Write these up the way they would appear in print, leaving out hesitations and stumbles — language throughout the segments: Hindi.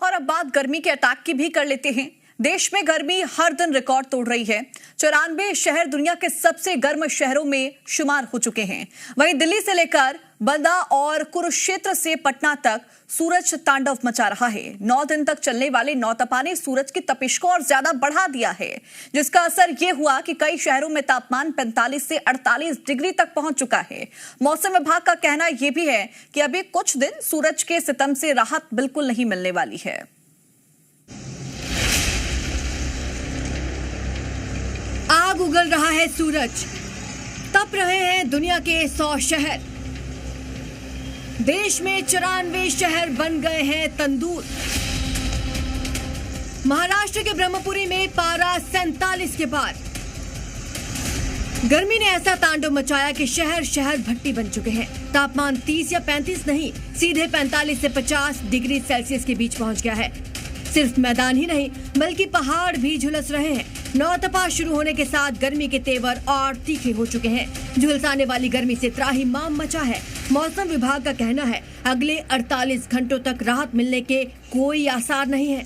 और अब बात गर्मी के अटैक की भी कर लेते हैं। देश में गर्मी हर दिन रिकॉर्ड तोड़ रही है। 94 शहर दुनिया के सबसे गर्म शहरों में शुमार हो चुके हैं। वहीं दिल्ली से लेकर बंदा और कुरुक्षेत्र से पटना तक सूरज तांडव मचा रहा है। 9 दिन तक चलने वाले नौतपा ने सूरज की तपिश को और ज्यादा बढ़ा दिया है, जिसका असर ये हुआ कि कई शहरों में तापमान 45 से 48 डिग्री तक पहुंच चुका है। मौसम विभाग का कहना यह भी है कि अभी कुछ दिन सूरज के सितम से राहत बिल्कुल नहीं मिलने वाली है। आग उगल रहा है सूरज, तप रहे हैं दुनिया के 100 शहर। देश में 94 शहर बन गए हैं तंदूर। महाराष्ट्र के ब्रह्मपुरी में पारा 47 के पार। गर्मी ने ऐसा तांडव मचाया कि शहर शहर भट्टी बन चुके हैं। तापमान 30 या 35 नहीं, सीधे 45 से 50 डिग्री सेल्सियस के बीच पहुंच गया है। सिर्फ मैदान ही नहीं बल्कि पहाड़ भी झुलस रहे हैं। नौतपा शुरू होने के साथ गर्मी के तेवर और तीखे हो चुके हैं। झुलसाने वाली गर्मी से त्राहिमाम मचा है। मौसम विभाग का कहना है अगले 48 घंटों तक राहत मिलने के कोई आसार नहीं है।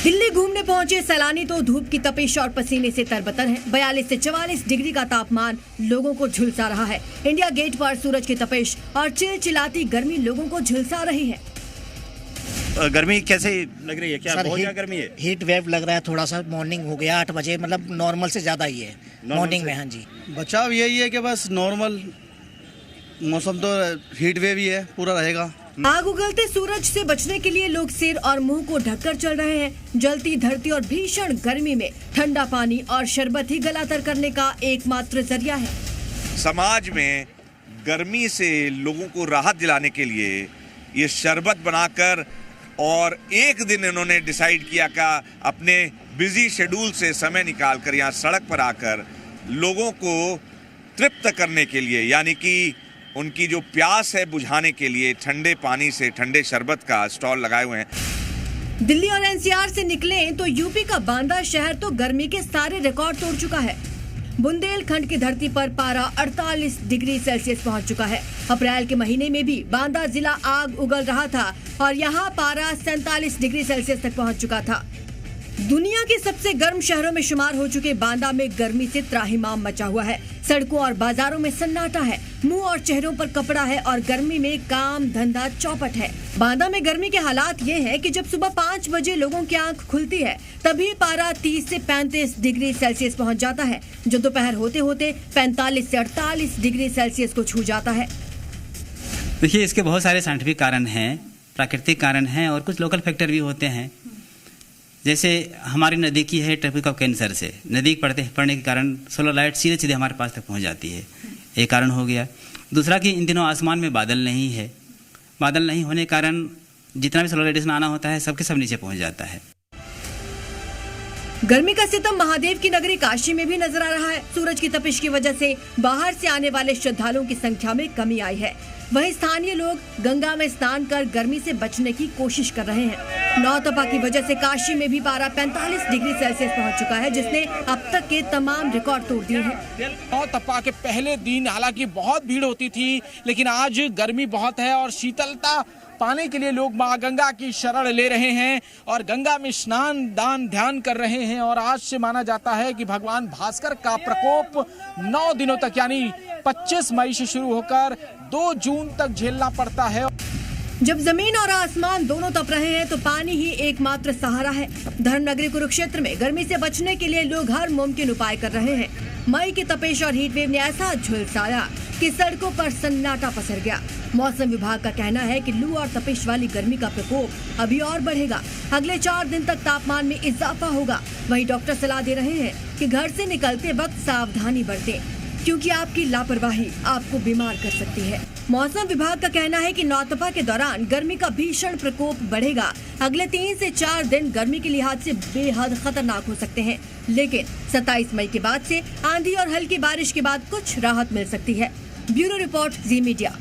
दिल्ली घूमने पहुंचे सैलानी तो धूप की तपिश और पसीने से तरबतर हैं। 42 से 44 डिग्री का तापमान लोगों को झुलसा रहा है। इंडिया गेट पर सूरज की तपिश और चिलचिलाती गर्मी लोगों को झुलसा रही है। गर्मी कैसे लग रही है? क्या बहुत ज्यादा गर्मी है? हीट वेव लग रहा है थोड़ा सा। मॉर्निंग हो गया 8 बजे, मतलब नॉर्मल से ज़्यादा ही है मॉर्निंग में। हाँ जी, बचाव यही है कि बस नॉर्मल मौसम तो हीट वेव ही है, पूरा रहेगा। आग उगलते सूरज से बचने के लिए लोग सिर और मुंह को ढककर चल रहे हैं। जलती धरती और भीषण गर्मी में ठंडा पानी और शरबत ही गलातर करने का एकमात्र जरिया है। समाज में गर्मी से लोगों को राहत दिलाने के लिए ये शरबत बनाकर और एक दिन इन्होंने डिसाइड किया कि अपने बिजी शेड्यूल से समय निकालकर यहाँ सड़क पर आकर लोगों को तृप्त करने के लिए, यानी कि उनकी जो प्यास है बुझाने के लिए ठंडे पानी से ठंडे शरबत का स्टॉल लगाए हुए हैं। दिल्ली और एनसीआर से निकले तो यूपी का बांदा शहर तो गर्मी के सारे रिकॉर्ड तोड़ चुका है। बुंदेलखंड की धरती पर पारा 48 डिग्री सेल्सियस पहुंच चुका है। अप्रैल के महीने में भी बांदा जिला आग उगल रहा था और यहाँ पारा 47 डिग्री सेल्सियस तक पहुंच चुका था। दुनिया के सबसे गर्म शहरों में शुमार हो चुके बांदा में गर्मी से त्राहिमाम मचा हुआ है। सड़कों और बाजारों में सन्नाटा है। मुंह और चेहरों पर कपड़ा है और गर्मी में काम धंधा चौपट है। बांदा में गर्मी के हालात ये हैं कि जब सुबह 5 बजे लोगों की आंख खुलती है तभी पारा 30 से 35 डिग्री सेल्सियस पहुंच जाता है, जो दोपहर होते होते 45 से 48 डिग्री सेल्सियस को छू जाता है। देखिए, इसके बहुत सारे साइंटिफिक कारण हैं, प्राकृतिक कारण हैं और कुछ लोकल फैक्टर भी होते हैं। जैसे हमारी नज़दीकी है ट्रॉपिक ऑफ कैंसर से, नज़दीक पड़ने के कारण सोलर लाइट सीधे सीधे हमारे पास तक पहुंच जाती है। एक कारण हो गया। दूसरा कि इन दिनों आसमान में बादल नहीं है। बादल नहीं होने के कारण जितना भी सोलर रेडिएशन आना होता है सबके सब नीचे पहुंच जाता है। गर्मी का सितम महादेव की नगरी काशी में भी नजर आ रहा है। सूरज की तपिश की वजह से बाहर से आने वाले श्रद्धालुओं की संख्या में कमी आई है। वहीं स्थानीय लोग गंगा में स्नान कर गर्मी से बचने की कोशिश कर रहे हैं। नौतपा की वजह से काशी में भी पारा 45 डिग्री सेल्सियस पहुंच चुका है, जिसने अब तक के तमाम रिकॉर्ड तोड़ दिए हैं। नौतपा के पहले दिन हालांकि बहुत भीड़ होती थी, लेकिन आज गर्मी बहुत है और शीतलता पाने के लिए लोग मां गंगा की शरण ले रहे हैं और गंगा में स्नान दान ध्यान कर रहे हैं। और आज से माना जाता है कि भगवान भास्कर का प्रकोप 9 दिनों तक, यानी 25 मई से शुरू होकर 2 जून तक झेलना पड़ता है। जब जमीन और आसमान दोनों तप रहे हैं तो पानी ही एकमात्र सहारा है। धर्मनगरी कुरुक्षेत्र में गर्मी से बचने के लिए लोग हर मुमकिन उपाय कर रहे हैं। मई की तपिश और हीट वेव ने ऐसा झुलसाया कि सड़कों पर सन्नाटा पसर गया। मौसम विभाग का कहना है कि लू और तपिश वाली गर्मी का प्रकोप अभी और बढ़ेगा। अगले 4 दिन तक तापमान में इजाफा होगा। वहीं डॉक्टर सलाह दे रहे हैं कि घर से निकलते वक्त सावधानी बरतें, क्योंकि आपकी लापरवाही आपको बीमार कर सकती है। मौसम विभाग का कहना है कि नौतपा के दौरान गर्मी का भीषण प्रकोप बढ़ेगा। अगले 3 से 4 दिन गर्मी के लिहाज से बेहद खतरनाक हो सकते हैं, लेकिन 27 मई के बाद से आंधी और हल्की बारिश के बाद कुछ राहत मिल सकती है। ब्यूरो रिपोर्ट, जी मीडिया।